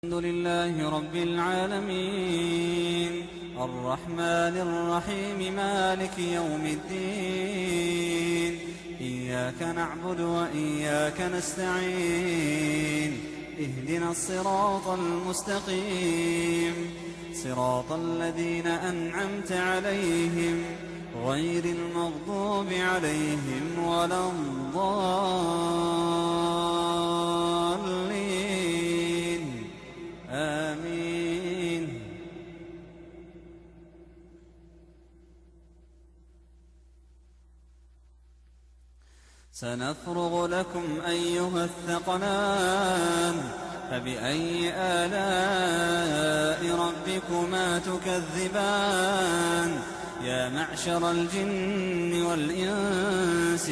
الحمد لله رب العالمين الرحمن الرحيم مالك يوم الدين إياك نعبد وإياك نستعين اهدنا الصراط المستقيم صراط الذين أنعمت عليهم غير المغضوب عليهم ولا الضالين آمين. سنفرغ لكم أيها الثقلان فبأي آلاء ربكما تكذبان يا معشر الجن والإنس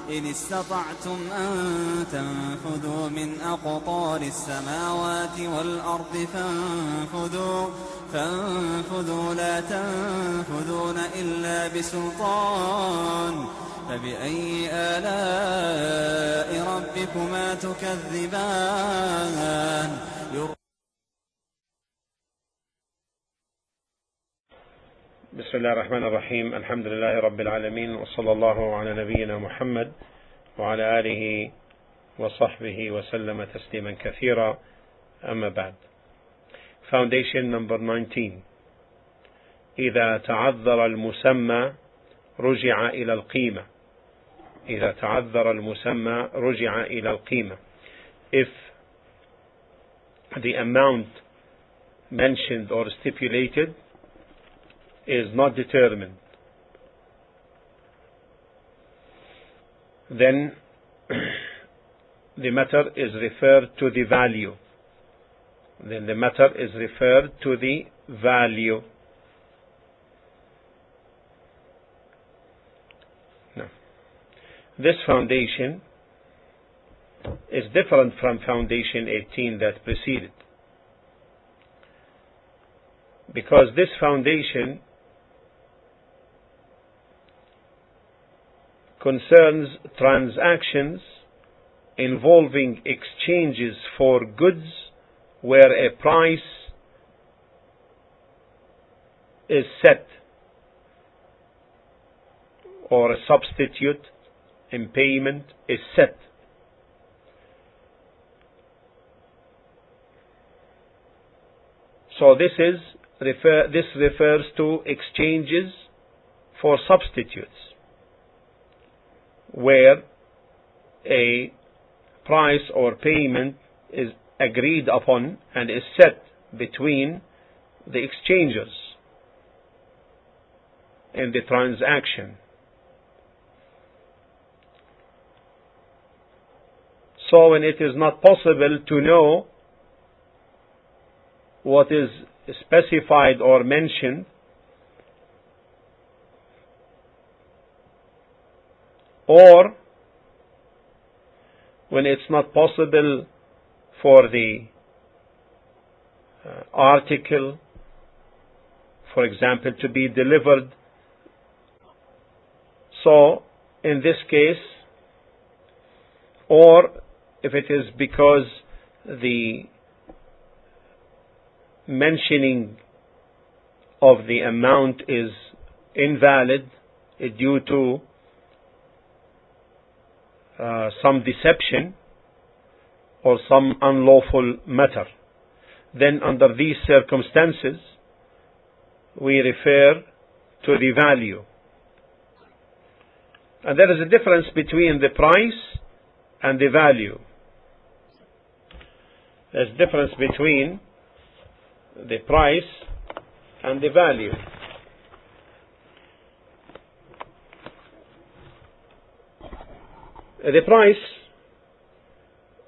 إن استطعتم أن تنفذوا من أقطار السماوات والأرض فانفذوا لا تنفذون إلا بسلطان فبأي آلاء ربكما تكذبان. بسم الله الرحمن الرحيم. الحمد لله رب العالمين، وصلى الله على نبينا محمد وعلى آله وصحبه وسلم تسليما كثيرا. أما بعد. Foundation number 19. إذا تعذر المسمى رجع إلى القيمة. إذا تعذر المسمى رجع إلى القيمة. If the amount mentioned or stipulated is not determined, then the matter is referred to the value. Then the matter is referred to the value. Now, this foundation is different from foundation 18 that preceded, because this foundation concerns transactions involving exchanges for goods where a price is set or a substitute in payment is set. So this refers to exchanges for substitutes, where a price or payment is agreed upon and is set between the exchangers in the transaction. So when it is not possible to know what is specified or mentioned, or when it's not possible for the article, for example, to be delivered. So in this case, or if it is because the mentioning of the amount is invalid due to some deception or some unlawful matter, then under these circumstances we refer to the value. And there is a difference between the price and the value. There's a difference between the price and the value. The price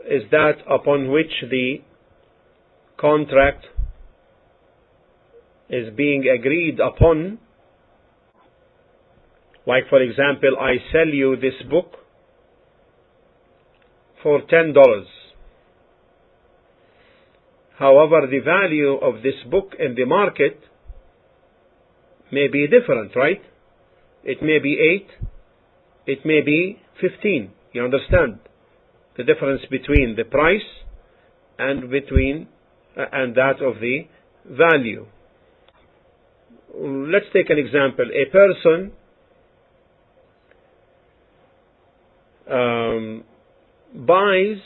is that upon which the contract is being agreed upon. Like, for example, I sell you this book for $10. However, the value of this book in the market may be different, right? It may be 8, it may be 15. You understand the difference between the price and that of the value. Let's take an example. A person buys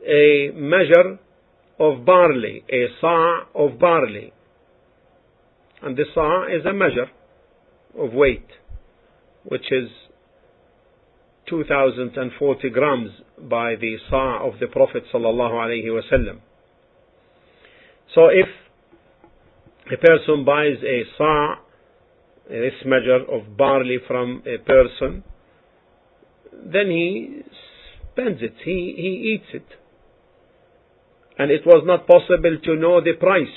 a measure of barley, a sa' of barley, and the sa' is a measure of weight, which is 2040 grams by the sa' of the Prophet sallallahu alaihi wasallam. So if a person buys a sa', this measure of barley from a person, then he spends it, he eats it. And it was not possible to know the price,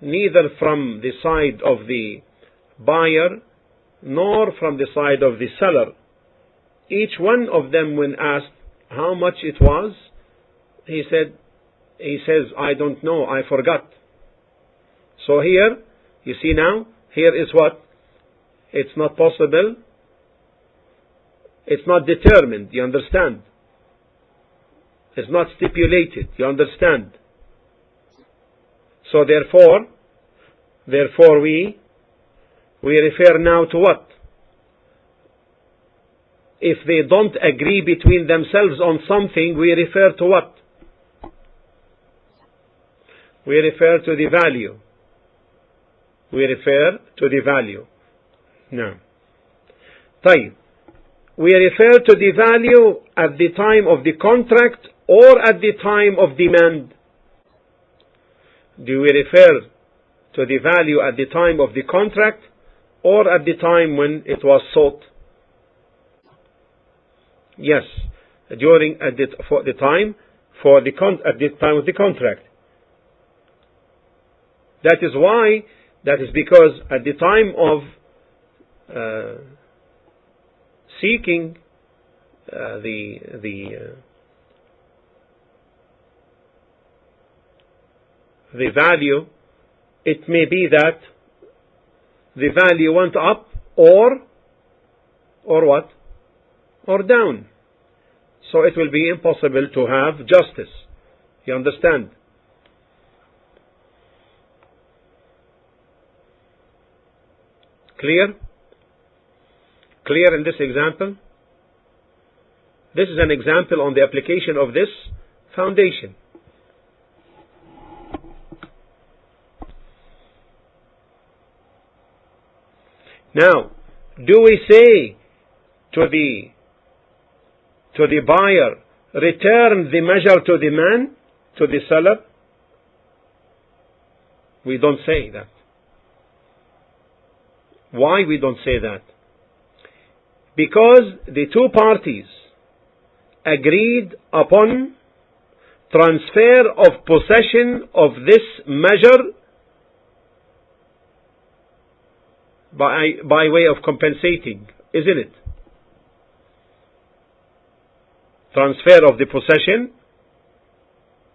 neither from the side of the buyer nor from the side of the seller. Each one of them, when asked how much it was, he says, I don't know, I forgot. So here, you see now, here is what? It's not possible. It's not determined, you understand? It's not stipulated, you understand? So therefore we refer now to what? If they don't agree between themselves on something, we refer to what? We refer to the value. We refer to the value. No. طيب. We refer to the value at the time of the contract or at the time of demand. Do we refer to the value at the time of the contract or at the time when it was sought? Yes, at the time of the contract. That is because at the time of seeking the value, it may be that the value went up or what? Or down. So it will be impossible to have justice. You understand? Clear? Clear in this example? This is an example on the application of this foundation. Now, do we say to the buyer, return the measure to the man, to the seller? We don't say that. Why we don't say that? Because the two parties agreed upon transfer of possession of this measure by way of compensating, isn't it? Transfer of the possession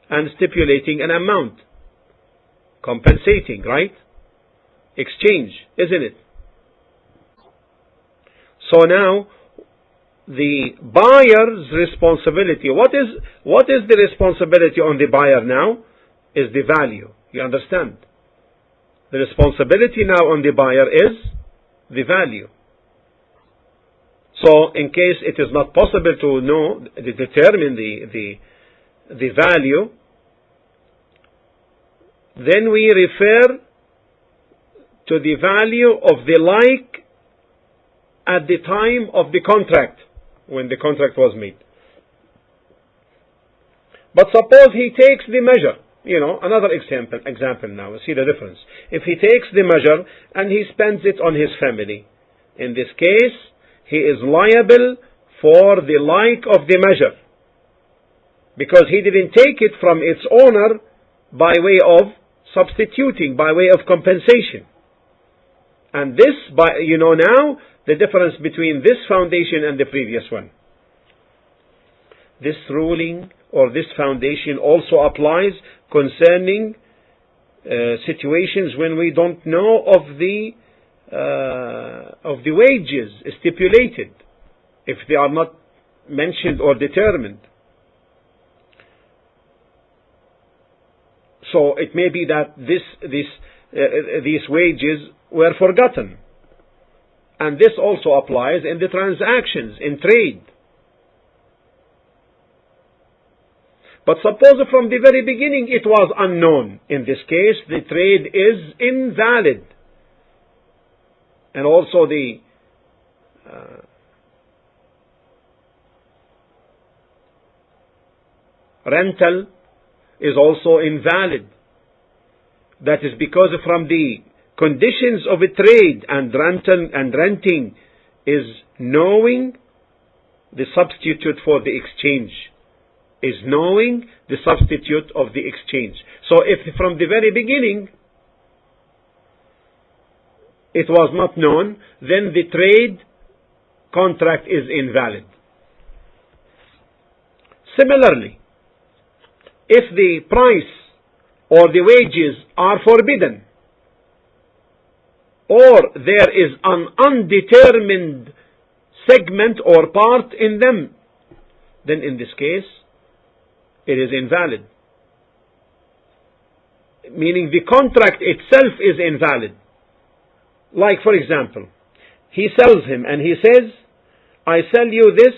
and stipulating an amount. Compensating, right? Exchange, isn't it? So now, the buyer's responsibility, what is the responsibility on the buyer now? Is the value. You understand? The responsibility now on the buyer is the value. So, in case it is not possible to determine the value, then we refer to the value of the like at the time of the contract, when the contract was made. But suppose he takes the measure, another example now, see the difference. If he takes the measure and he spends it on his family, in this case, he is liable for the like of the measure, because he didn't take it from its owner by way of substituting, by way of compensation. And this, now, the difference between this foundation and the previous one. This ruling or this foundation also applies concerning situations when we don't know of the wages stipulated, if they are not mentioned or determined. So it may be that these wages were forgotten. And this also applies in the transactions, in trade. But suppose from the very beginning it was unknown. In this case, the trade is invalid. And also the rental is also invalid. That is because from the conditions of a trade and renting is knowing the substitute for the exchange. Is knowing the substitute of the exchange. So if from the very beginning it was not known, then the trade contract is invalid. Similarly, if the price or the wages are forbidden, or there is an undetermined segment or part in them, then in this case it is invalid. Meaning the contract itself is invalid. Like for example, he sells him and he says, I sell you this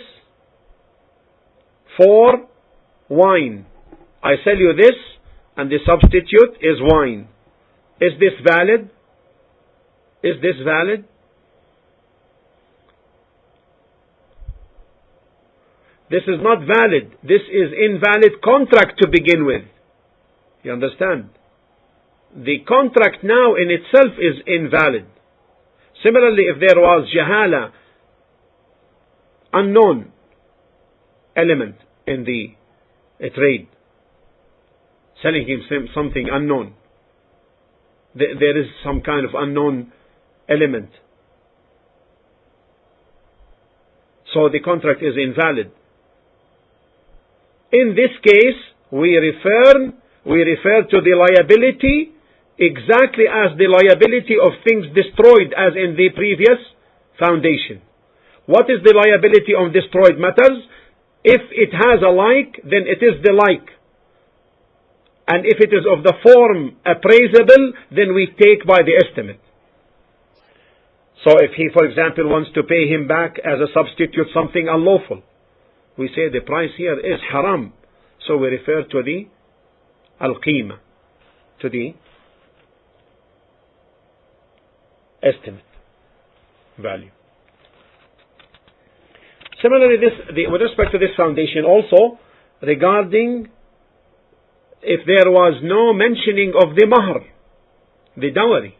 for wine. I sell you this and the substitute is wine. Is this valid? Is this valid? This is not valid. This is invalid contract to begin with. You understand? The contract now in itself is invalid. Similarly, if there was jahala, unknown element in the trade, selling him something unknown, there is some kind of unknown element, so the contract is invalid. In this case, we refer to the liability exactly as the liability of things destroyed as in the previous foundation. What is the liability on destroyed matters? If it has a like, then it is the like. And if it is of the form appraisable, then we take by the estimate. So if he, for example, wants to pay him back as a substitute something unlawful, we say the price here is haram. So we refer to the al-qima, to the estimate value. Similarly, with respect to this foundation also, regarding if there was no mentioning of the mahr, the dowry.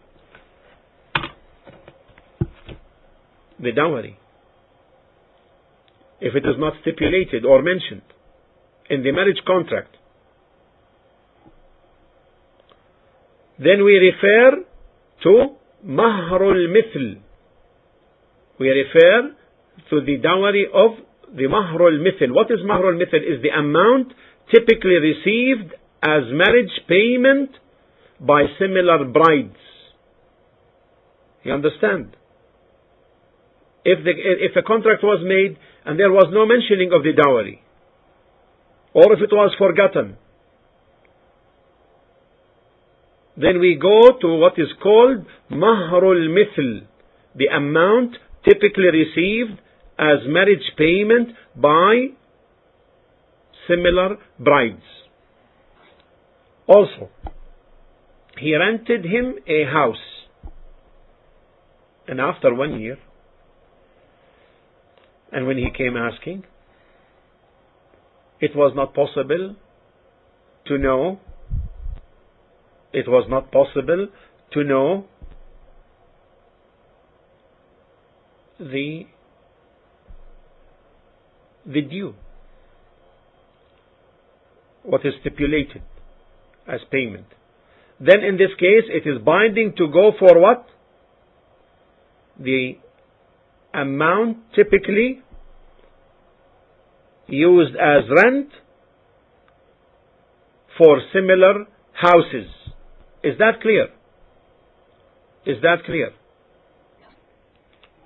The dowry. If it is not stipulated or mentioned in the marriage contract, then we refer to mahrul mithl. We refer to the dowry of the mahrul mithl. What is mahrul mithl? Is the amount typically received as marriage payment by similar brides. You understand? If a contract was made and there was no mentioning of the dowry, or if it was forgotten, then we go to what is called mahrul mithl, the amount typically received as marriage payment by similar brides. Also, he rented him a house, and after 1 year, and when he came asking, it was not possible to know. It was not possible to know the due, what is stipulated as payment. Then in this case, it is binding to go for what? The amount typically used as rent for similar houses. Is that clear? Is that clear?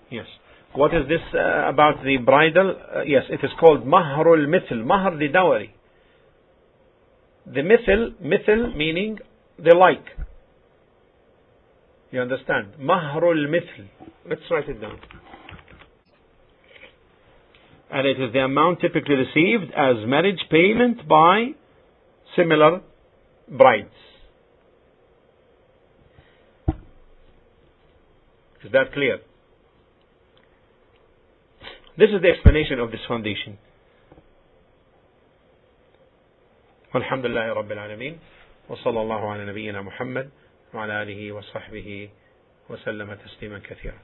Yes. What is this about the bridal? Yes, it is called mahrul mithl. Mahr, the dowry. the mithil meaning the like. You understand? Mahrul mithl. Let's write it down. And it is the amount typically received as marriage payment by similar brides. Is that clear? This is the explanation of this foundation. Alhamdulillah Rabbil Alameen. Wa sallallahu ala nabiyyina Muhammad wa ala alihi wa sahbihi wa sallama tasliman kathira.